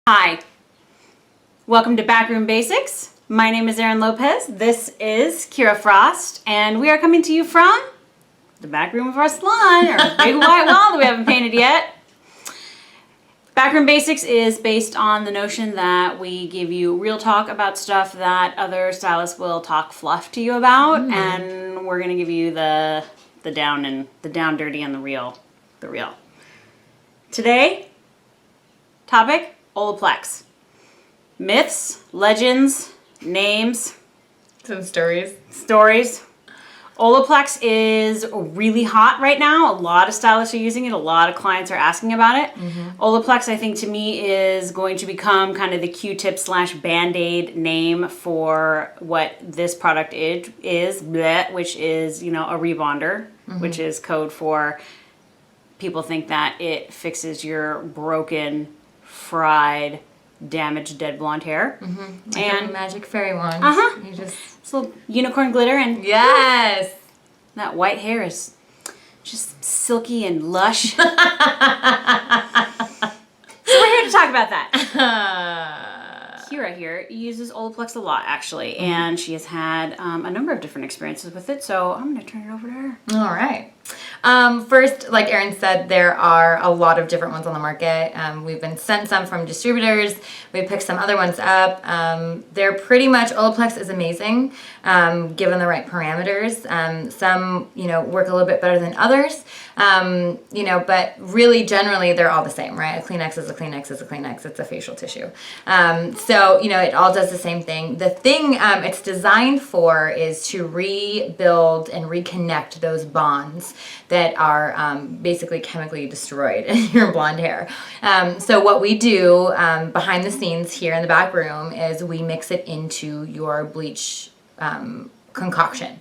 Hi, welcome to Backroom Basics. My name is Erin Lopez. This is Kira Frost, and we are coming to you from the back room of our salon, or big white wall that we haven't painted yet. Backroom Basics is based on the notion that we give you real talk about stuff that other stylists will talk fluff to you about, and we're going to give you the down dirty and the real. Today, topic: Olaplex. Myths, legends, names. Some stories. Olaplex is really hot right now. A lot of stylists are using it. A lot of clients are asking about it. Olaplex, I think, to me, is going to become kind of the Q-tip / Band-Aid name for what this product is, which is, a rebonder, which is code for people think that it fixes your broken, fried, damaged, dead blonde hair. Like and a magic fairy wand. You just it's a little unicorn glitter, and yes, that white hair is just silky and lush. So we're here to talk about that. Kira here uses Olaplex a lot, actually, and she has had a number of different experiences with it, so I'm going to turn it over to her. All right. First, like Erin said, there are a lot of different ones on the market. We've been sent some from distributors. We picked some other ones up. They're pretty much, Olaplex is amazing, given the right parameters. Some, work a little bit better than others, but really generally they're all the same, right? A Kleenex is a Kleenex is a Kleenex. It's a facial tissue. So, it all does the same thing. The thing it's designed for is to rebuild and reconnect those bonds that are basically chemically destroyed in your blonde hair. So what we do behind the scenes here in the back room is we mix it into your bleach concoction.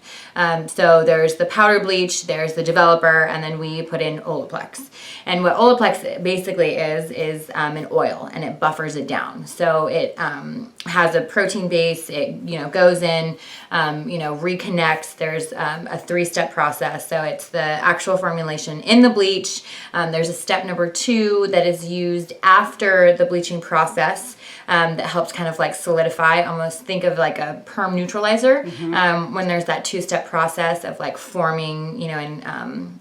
So there's the powder bleach, there's the developer, and then we put in Olaplex. And what Olaplex basically is an oil, and it buffers it down. So it has a protein base. It goes in, reconnects. There's a 3-step process. So it's the actual formulation in the bleach. There's a step number 2 that is used after the bleaching process. That helps kind of like solidify, almost think of like a perm neutralizer, when there's that 2-step process of like forming,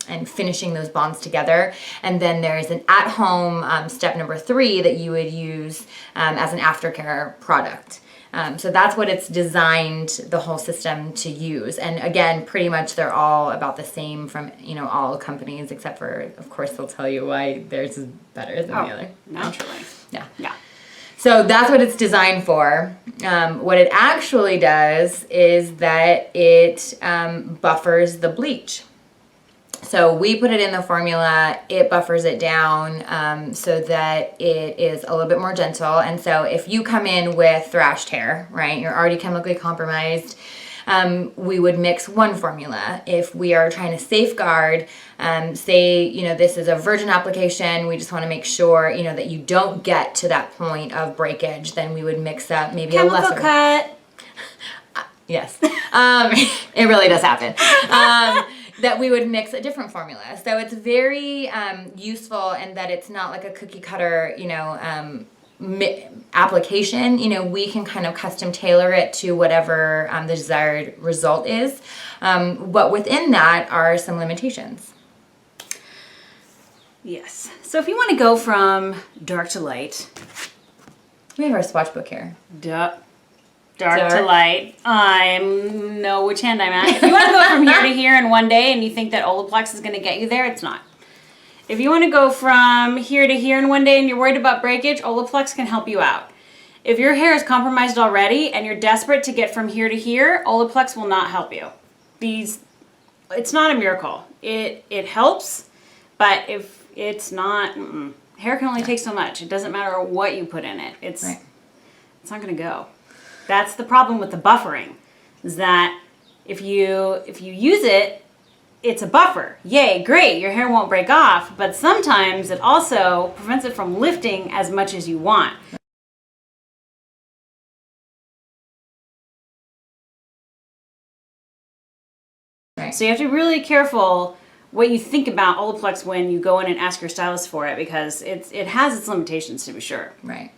and finishing those bonds together. And then there's an at-home step number 3 that you would use as an aftercare product. So that's what it's designed the whole system to use. And again, pretty much they're all about the same from, all companies, except for, of course, they'll tell you why theirs is better than the other. Naturally. Yeah. Yeah. So that's what it's designed for. What it actually does is that it buffers the bleach. So we put it in the formula, it buffers it down so that it is a little bit more gentle. And so if you come in with thrashed hair, right, you're already chemically compromised, we would mix one formula. If we are trying to safeguard, say, this is a virgin application, we just want to make sure, that you don't get to that point of breakage, then we would mix up maybe Chemical a lesser cut. Yes, it really does happen. That we would mix a different formula. So it's very useful in that it's not like a cookie cutter, application. We can kind of custom tailor it to whatever the desired result is. But within that are some limitations. Yes. So if you want to go from dark to light. We have our swatch book here. Dark to light. I know which hand I'm at. If you want to go from here to here in one day and you think that Olaplex is going to get you there, it's not. If you want to go from here to here in one day and you're worried about breakage, Olaplex can help you out. If your hair is compromised already and you're desperate to get from here to here, Olaplex will not help you. It's not a miracle. It helps, but if it's not, hair can only take so much. It doesn't matter what you put in it. It's not going to go. That's the problem with the buffering, is that if you use it, it's a buffer. Yay, great, your hair won't break off, but sometimes it also prevents it from lifting as much as you want. Right. So you have to be really careful what you think about Olaplex when you go in and ask your stylist for it, because it has its limitations, to be sure. Right.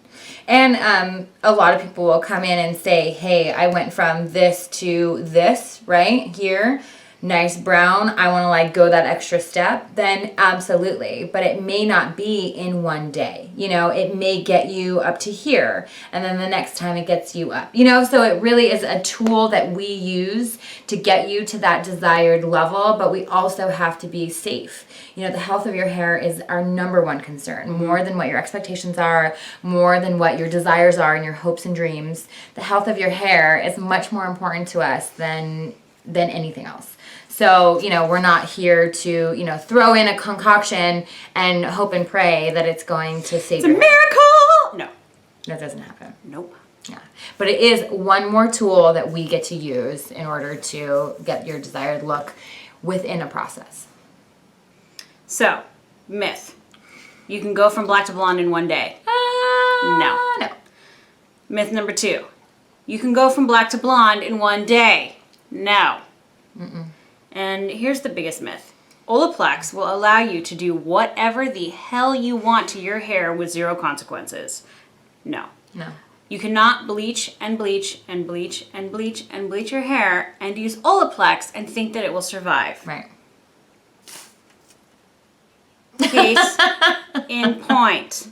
And a lot of people will come in and say, hey, I went from this to this, right here. Nice brown, I want to like go that extra step, then absolutely. But it may not be in one day. You know, it may get you up to here, and then the next time it gets you up. You know, so it really is a tool that we use to get you to that desired level, but we also have to be safe. You know, the health of your hair is our number one concern, more than what your expectations are, more than what your desires are and your hopes and dreams. The health of your hair is much more important to us than anything else. So, you know, we're not here to, you know, throw in a concoction and hope and pray that it's going to save It's a miracle! No. That doesn't happen. Nope. Yeah. But it is one more tool that we get to use in order to get your desired look within a process. So, myth. You can go from black to blonde in one day. No. Myth number 2. You can go from black to blonde in one day. No. And here's the biggest myth. Olaplex will allow you to do whatever the hell you want to your hair with 0 consequences. No. You cannot bleach and bleach and bleach and bleach and bleach your hair and use Olaplex and think that it will survive. Right. Case in point.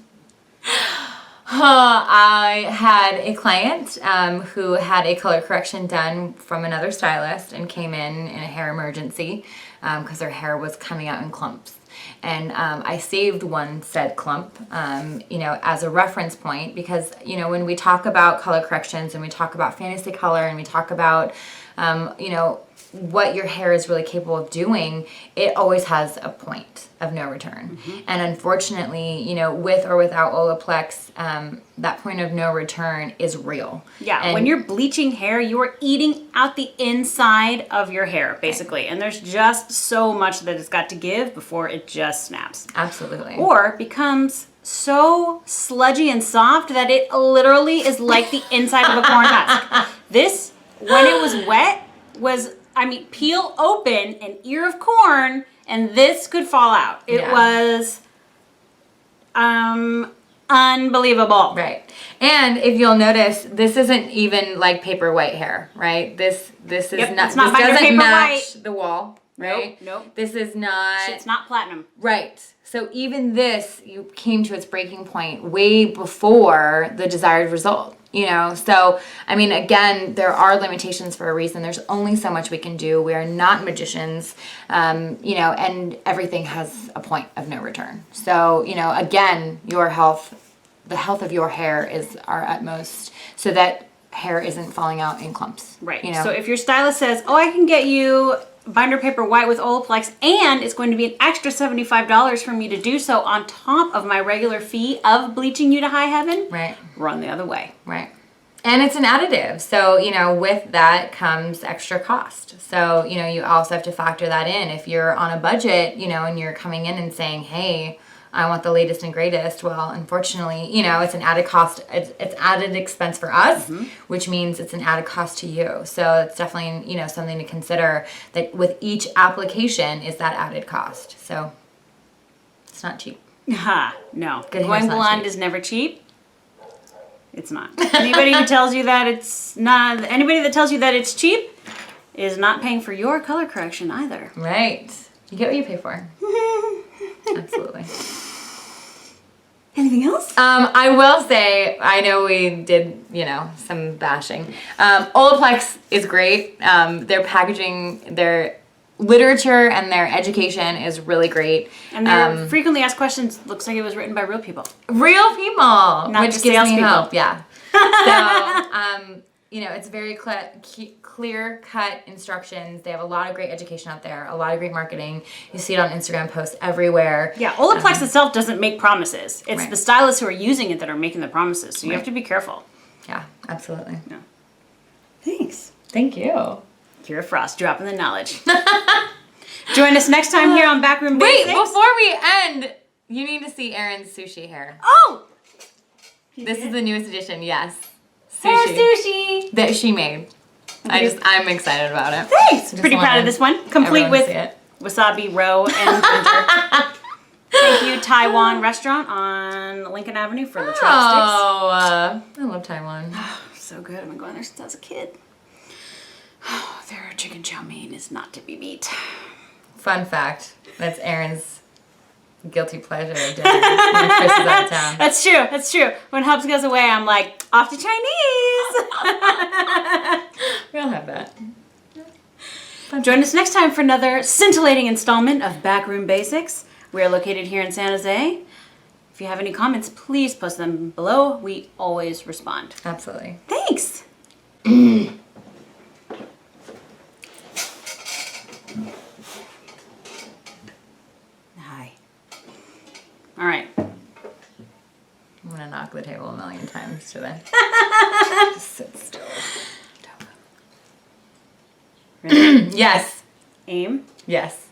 I had a client who had a color correction done from another stylist and came in a hair emergency because her hair was coming out in clumps. And I saved one said clump, you know, as a reference point because, you know, when we talk about color corrections and we talk about fantasy color and we talk about, you know, what your hair is really capable of doing, it always has a point of no return. And unfortunately, you know, with or without Olaplex, that point of no return is real. Yeah, and when you're bleaching hair, you are eating out the inside of your hair, basically. And there's just so much that it's got to give before it just snaps. Absolutely. Or becomes so sludgy and soft that it literally is like the inside of a corn husk. This, when it was wet, was... I mean, peel open an ear of corn, and this could fall out. It was unbelievable. Right. And if you'll notice, this isn't even like paper white hair, right? This is not. It's not this binder doesn't paper match white. the wall, right? Nope. This is not. It's not platinum. Right. So even this, you came to its breaking point way before the desired result. You know, so, I mean, again, there are limitations for a reason. There's only so much we can do. We are not magicians, you know, and everything has a point of no return. So, you know, again, your health, the health of your hair is our utmost so that hair isn't falling out in clumps. Right. You know? So if your stylist says, oh, I can get you binder paper white with Olaplex and it's going to be an extra $75 for me to do so on top of my regular fee of bleaching you to high heaven, right, run the other way. Right. And it's an additive. So, you know, with that comes extra cost. So, you know, you also have to factor that in. If you're on a budget, you know, and you're coming in and saying, hey, I want the latest and greatest. Well, unfortunately, you know, it's an added cost. It's added expense for us, which means it's an added cost to you. So it's definitely, you know, something to consider that with each application is that added cost. So it's not cheap. No. Good Going blonde is never cheap. It's not. Anybody who tells you that it's not, anybody that tells you that it's cheap is not paying for your color correction either. Right. You get what you pay for. Absolutely. Anything else? I will say, I know we did, you know, some bashing. Olaplex is great. Their packaging, their literature and their education is really great. And their frequently asked questions looks like it was written by real people. Real people, not which just gives me salespeople. hope. Yeah. So, you know, it's very clear-cut instructions. They have a lot of great education out there, a lot of great marketing. You see it on Instagram posts everywhere. Yeah, Olaplex itself doesn't make promises. It's Right. the stylists who are using it that are making the promises. So you have to be careful. Yeah, absolutely. Yeah. Thanks. Thank you. Kira Frost, dropping the knowledge. Join us next time here on Backroom Wait, Basics. before we end, you need to see Erin's sushi hair. Oh! This is the newest addition, yes. Hair sushi! That she made. I'm excited about it. Thanks! Pretty proud of this one. Complete everyone with see it. wasabi roe and ginger. Thank barbecue Taiwan restaurant on Lincoln Avenue for the chopsticks. Oh, I love Taiwan. So good. I've been going there since I was a kid. Their chicken chow mein is not to be beat. Fun fact, that's Erin's guilty pleasure of dinner when Chris is out of town. That's true. That's true. When Hubs goes away, I'm like, off to Chinese. We all have that. Join us next time for another scintillating installment of Backroom Basics. We are located here in San Jose. If you have any comments, please post them below. We always respond. Absolutely. Thanks. Hi. All right. I'm going to knock the table a million times today. Just sit still. Ready? Yes. Aim. Yes.